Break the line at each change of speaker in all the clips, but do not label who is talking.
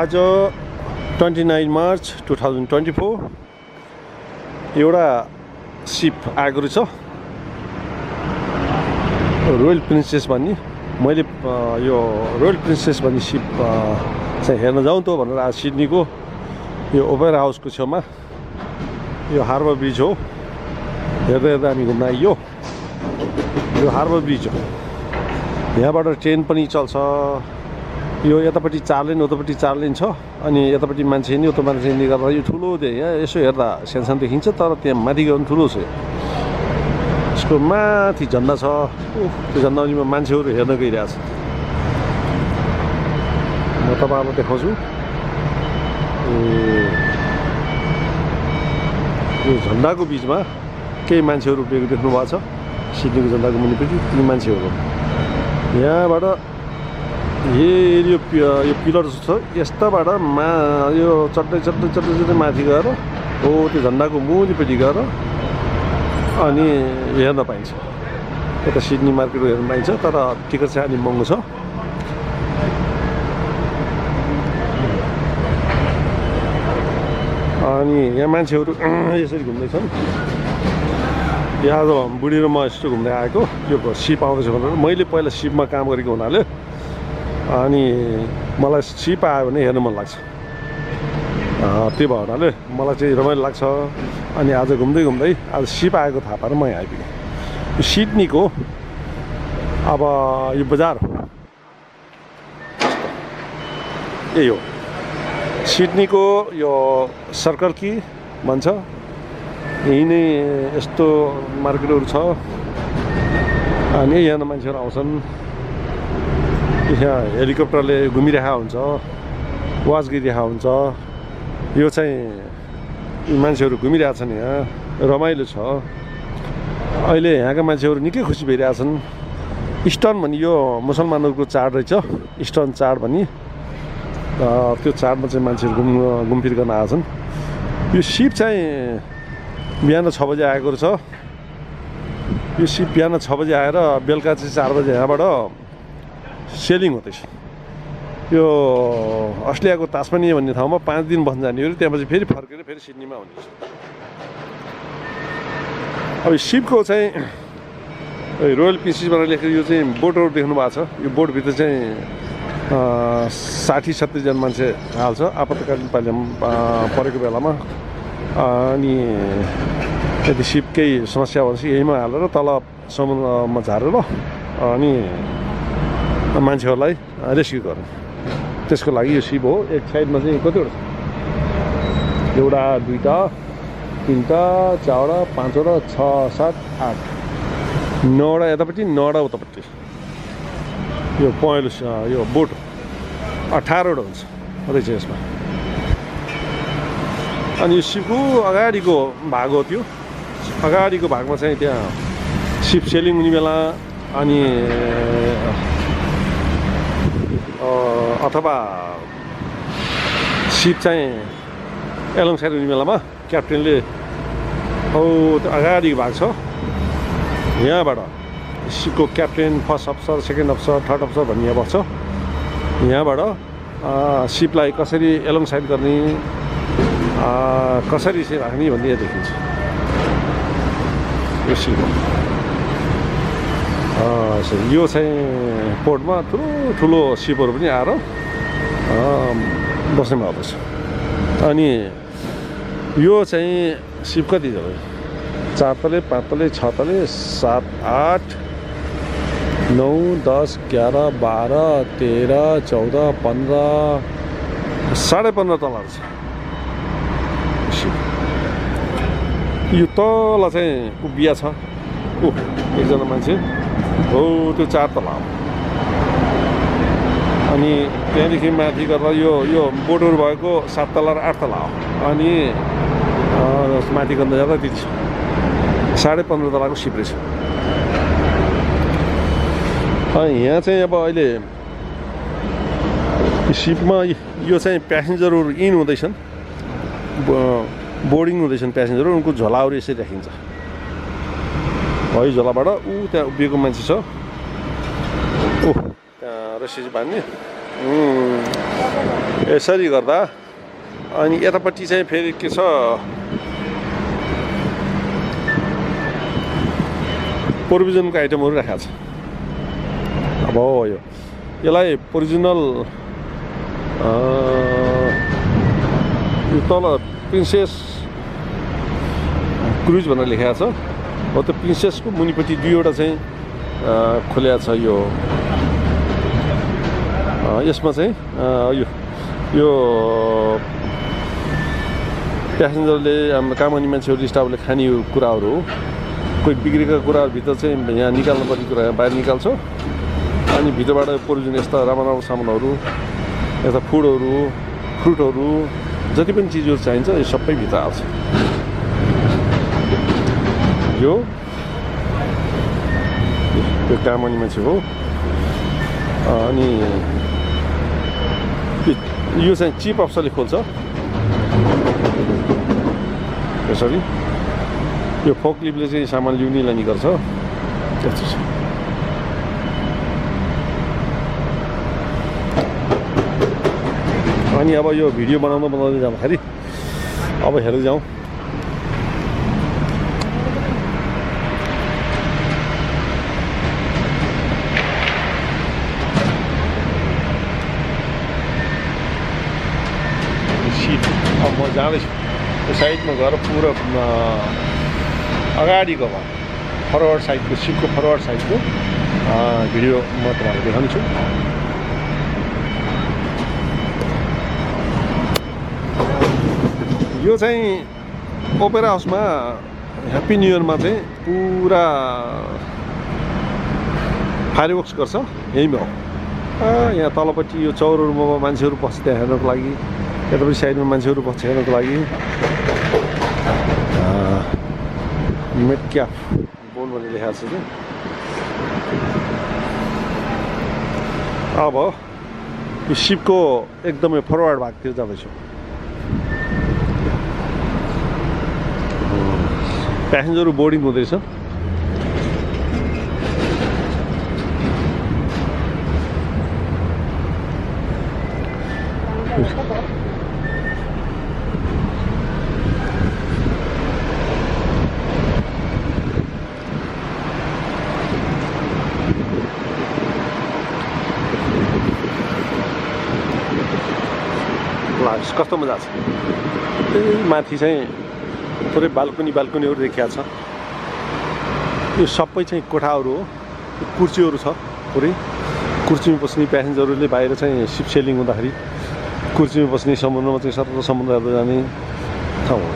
आज 29 मार्च 2024 एउटा सिप आएको रहेछ रोयल प्रिन्सेस भन्ने। मैले यो रोयल प्रिन्सेस भन्ने सिप चाहिँ हेर्न जाउँ त भनेर आज सिडनीको यो ओपेरा हाउसको छेउमा यो हार्बर ब्रिज हो हेर्दा हेर्दा हामी घुम्न आइयो। यो हार्बर ब्रिज हो, यहाँबाट ट्रेन पनि चल्छ। यो यतापट्टि 4 लेन उतापट्टि 4 लेन छ अनि यतापट्टि मान्छे हिँड्ने उता मान्छे हिँड्ने गर्दा यो ठुलो थियो। यहाँ यसो हेर्दा सानसानो देखिन्छ तर त्यहाँ माथि गयो भने ठुलो छ। यसको माथि झन्डा छ, त्यो झन्डामा मान्छेहरू हेर्न गइरहेछ। म तपाईँहरूलाई देखाउँछु। यो झन्डाको बिचमा केही मान्छेहरू उभिएको देख्नु भएको छ। सिडनीको झन्डाको मुनिपट्टि ती मान्छेहरू यहाँबाट यो पिलर छ यस्ताबाट यो चट्टै माथि गएर हो त्यो झन्डाको मुनिपट्टि गएर अनि हेर्न पाइन्छ। यता सिडनी मार्केटको हेर्न पाइन्छ तर टिकट चाहिँ अलि महँगो छ। अनि यहाँ मान्छेहरू यसरी घुम्दैछन्। यहाँ आज बुढी र म यस्तो घुम्दै आएको। यो सिप आउँदैछ भनेर मैले पहिला सिपमा काम गरेको हुनाले अनि मलाई सिप आयो भने हेर्न मन लाग्छ। त्यो भयो हुनाले मलाई चाहिँ रमाइलो लाग्छ। अनि आज घुम्दै घुम्दै आज सिप आएको थाहा पाएर म यहाँ आइपुगेँ। यो सिडनीको अब यो बजार हो, यही हो सिडनीको यो सर्कल की भन्छ। यही नै यस्तो मार्केटहरू छ अनि यहाँ मान्छेहरू आउँछन्। यहाँ हेलिकप्टरले घुमिरहेको हुन्छ, वाच गरिरहेको हुन्छ। यो चाहिँ मान्छेहरू घुमिरहेछन्, यहाँ रमाइलो छ। अहिले यहाँका मान्छेहरू निकै खुसी भइरहेछन्। इस्टर्न भन्ने यो मुसलमानहरूको चाड रहेछ, इस्टर्न चाड भन्ने। त्यो चाडमा चाहिँ मान्छेहरू घुमफिर गर्न आएछन्। यो सिप चाहिँ बिहान 6 बजे आएको रहेछ। यो सिप बिहान 6 बजे आएर बेलुका चाहिँ 4 बजे यहाँबाट सेलिङ हुँदैछ। यो अस्ट्रेलियाको तास्मानिया भन्ने ठाउँमा 5 दिन बस्न जाने हो। त्यहाँपछि फेरि फर्केर फेरि सिडनीमा आउने छ। अब सिपको चाहिँ रोयल प्रिन्सेसबाट लेखेको यो चाहिँ बोटहरू देख्नु भएको छ। यो बोटभित्र चाहिँ 60-70 जना मान्छे हाल्छ आपतकालीन परेको बेलामा। अनि यदि सिप केही समस्या भएपछि यहीमा हालेर तल समुद्रमा झारेर अनि मान्छेहरूलाई रेस्क्यु गर्नु, त्यसको लागि यो सिप हो। एक साइडमा चाहिँ कतिवटा छ? एउटा, दुईवटा, तिनवटा, चारवटा, पाँचवटा, 6, 7, 8, 9वटा यतापट्टि, 9वटा उतापट्टि। यो पहेँलो यो बोट 18वटा हुन्छ रहेछ यसमा। अनि यो सिपको अगाडिको भाग हो। त्यो अगाडिको भागमा चाहिँ त्यहाँ सिप सेलिङ हुने बेला अनि अथवा सिप चाहिँ एलोङ साइड हुने बेलामा क्याप्टेनले त्यो अगाडिको भाग छ यहाँबाट सिपको captain, first officer, second officer, third officer भन्ने यहाँ बस्छ। यहाँबाट सिपलाई कसरी एलोङ साइड गर्ने, कसरी चाहिँ राख्ने भन्ने यहाँ देखिन्छ। यो सिप यो चाहिँ पोर्टमा ठुलो सिपहरू पनि आएर बस्ने भएको छ। अनि यो चाहिँ सिप कति छ? 4 तले, 5 तले, 6 तले, 7, 8, 9, 10, 11, 12, 13, 14, 15, 15.5 तलहरू छ। यो तल चाहिँ उभिया छ एकजना मान्छे हो, त्यो 4 तला हो। अनि त्यहाँदेखि माथि गरेर यो बोटहरू भएको 7 तला र 8 तला हो। अनि माथि गर्न जाँदा त्यति छ, 15.5 तलाको सिप रहेछ। अनि यहाँ चाहिँ अब अहिले सिपमा यो चाहिँ प्यासेन्जरहरू इन हुँदैछन्, बोर्डिङ हुँदैछन् प्यासेन्जरहरू। उनको झोलाहरू यसरी राखिन्छ। है झोलाबाट त्यहाँ उभिएको मान्छे छ, त्यहाँ रस्सी बाँध्ने यसरी गर्दा अनि यतापट्टि चाहिँ फेरि के छ प्रोभिजनको आइटमहरू राखेको छ। अब यो यसलाई ओरिजिनल यो तल प्रिन्सेस क्रुज भनेर लेखेको छ। हो त्यो प्रिन्सेसको मुनिपट्टि दुईवटा चाहिँ खोलेको छ। यो यसमा चाहिँ यो प्यासेन्जरले कामनी मान्छेहरू स्टाफले खाने कुराहरू हो। कोही बिग्रेका कुराहरूभित्र चाहिँ यहाँ निकाल्नुपर्ने कुरा बाहिर निकाल्छ। अनि भित्रबाट प्रोभिजन यस्ता राम्रो राम्रो सामानहरू यस्ता फुडहरू फ्रुटहरू जति पनि चिजहरू चाहिन्छ यो सबै भित्र आउँछ। यो कामनी मान्छे हो। अनि यो चाहिँ चिप अफसरले खोल्छ यसरी। यो फोकलिफ्टले चाहिँ सामान ल्याउने लाने गर्छ। त्यस्तो छ। अनि अब यो भिडियो बनाउँदै जाँदाखेरि अब हेर्दै जाउँ। अब म जाँदैछु त्यो साइडमा गएर पुरा अगाडिको भयो फरवर्ड साइडको सिटको फरवर्ड साइडको भिडियो म तपाईँहरूलाई देखाउँछु। यो चाहिँ ओपेरा हाउसमा ह्याप्पी न्यु इयरमा चाहिँ पुरा फायरवर्क्स गर्छ। यहीँमा हो। यहाँ तलपट्टि यो चौरहरूमा मान्छेहरू बस्छ त्यहाँ हेर्नको लागि। यतापट्टि साइडमा मान्छेहरू बस्छ हेर्नको लागि। मेटक्याफ बोल भन्ने लेखाएको छ कि। अब यो सिपको एकदमै फरवर्ड भागतिर जाँदैछु। प्यासेन्जरहरू बोर्डिङ हुँदैछ। कस्तो मजा छ। माथि चाहिँ पुरै बाल्कनीहरू देखिया छ। यो सबै चाहिँ कोठाहरू हो। कुर्सीहरू छ पुरै। कुर्सीमा बस्ने प्यासेन्जरहरूले बाहिर चाहिँ सिप सेलिङ हुँदाखेरि कुर्सीमा बस्ने समुद्रमा चाहिँ सत्र समुद्र हेर्दै जाने ठाउँ हो।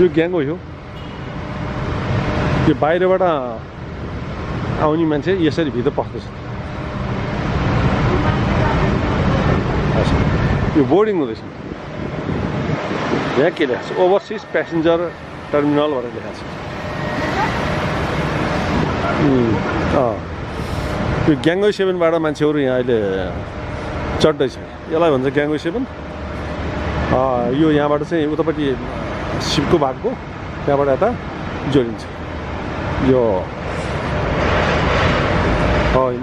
यो ग्याङ हो। यो बाहिरबाट आउने मान्छे यसरी भित्र पस्दैछ। यो बोर्डिङ हुँदैछ। यहाँ के लेखाएको छ ओभरसिज प्यासेन्जर टर्मिनल भनेर लेखाएको छ। यो ग्याङ्गोई 7बाट मान्छेहरू यहाँ अहिले चढ्दैछ। यसलाई भन्छ ग्याङ्गोई 7। यो यहाँबाट चाहिँ उतापट्टि सिपको भागको त्यहाँबाट यता जोडिन्छ। यो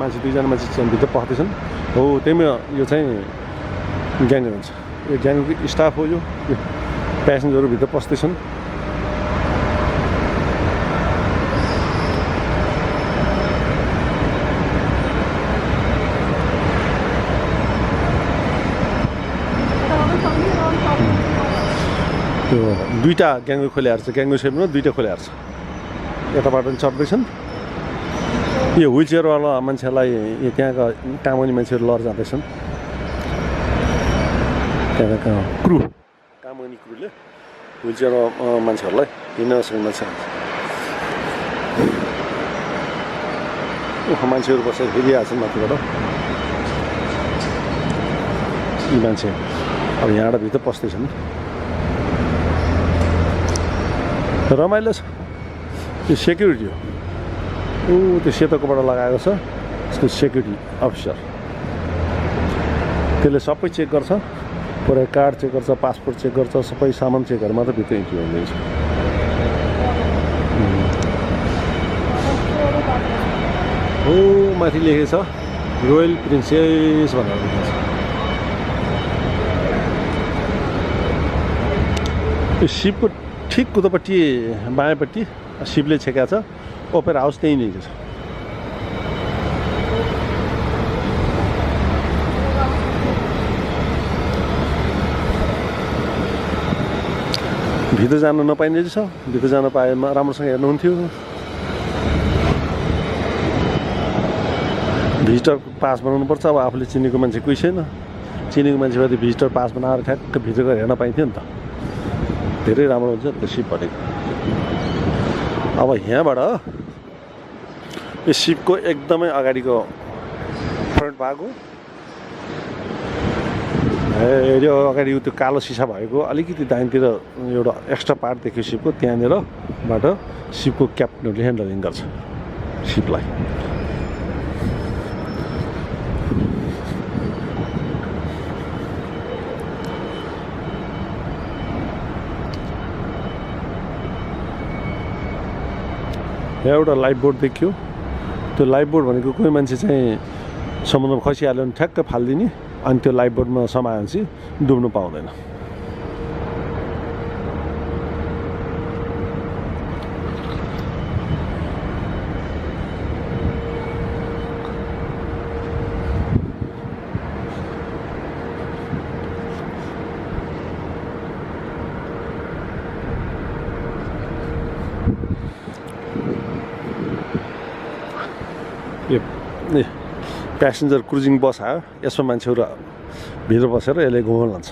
मान्छे दुईजना मान्छे भित्र पस्दैछन्। हो त्यहीमा यो चाहिँ ग्याङ्गो हुन्छ। यो ग्याङ्गोको स्टाफ हो। यो प्यासेन्जरहरू भित्र पस्दैछन्। त्यो दुईवटा ग्याङ्गो खोलेर छ। ग्याङ्गो 7मा दुईवटा खोलेर छ। यताबाट पनि चढ्दैछन्। यो व्हिल चेयरवाला मान्छेलाई त्यहाँका कामनी मान्छेहरू लर जाँदैछन्। त्यहाँका क्रू कामनी क्रूले व्हिल चेयरमा मान्छेहरूलाई हिँड्न नसक्ने मान्छेहरू बसेर हेरिरहेको छन् माथिबाट। यी मान्छे अब यहाँबाट भित्र पस्दैछन्। रमाइलो छ। यो सेक्युरिटी हो। त्यो सेतोकोबाट लगाएको छ। यसको सेक्युरिटी अफिसर त्यसले सबै चेक गर्छ। पुरै कार्ड चेक गर्छ, पासपोर्ट चेक गर्छ, सबै सामान चेक गरेर मात्र भित्र इन्ट्री हुँदैछ। माथि लेखेको छ रोयल प्रिन्सेस भनेर लेखेको छ। यो सिपको ठिक उतापट्टि बायाँपट्टि सिपले छेकेको छ। ओपेरा हाउस त्यहीँ नै छ। भित्र जान नपाइने रहेछ। भित्र जान पाएमा राम्रोसँग हेर्नुहुन्थ्यो। भिजिटर पास बनाउनुपर्छ। अब आफूले चिनेको मान्छे कोही छैन। चिनेको मान्छे भए भिजिटर पास बनाएर ठ्याक्क भित्र गएर हेर्न पाइन्थ्यो नि त। धेरै राम्रो हुन्छ त्यो सिप भनेको। अब यहाँबाट यो सिपको एकदमै अगाडिको फ्रन्ट भाग हो। यो अगाडि त्यो कालो सिसा भएको अलिकति दाहिनेतिर एउटा एक्स्ट्रा पार्ट देख्यो सिपको। त्यहाँनिरबाट सिपको क्याप्टनले ह्यान्डलिङ गर्छ सिपलाई। यहाँ एउटा लाइफ बोट देखियो। त्यो लाइफ बोट भनेको कोही मान्छे चाहिँ समुद्रमा खसिहाल्यो भने ठ्याक्क फालिदिने। अनि त्यो लाइफ बोटमा समाएपछि डुब्नु पाउँदैन। यो प्यासेन्जर क्रुजिङ बस आयो। यसमा मान्छेहरू भित्र बसेर यसले घुमाउन लान्छ।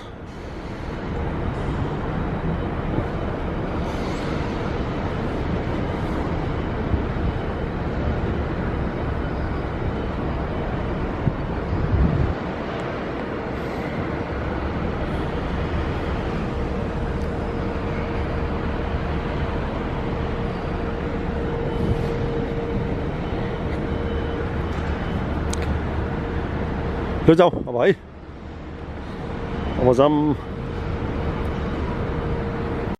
ल जाउँ अब है। अब जाऊँ।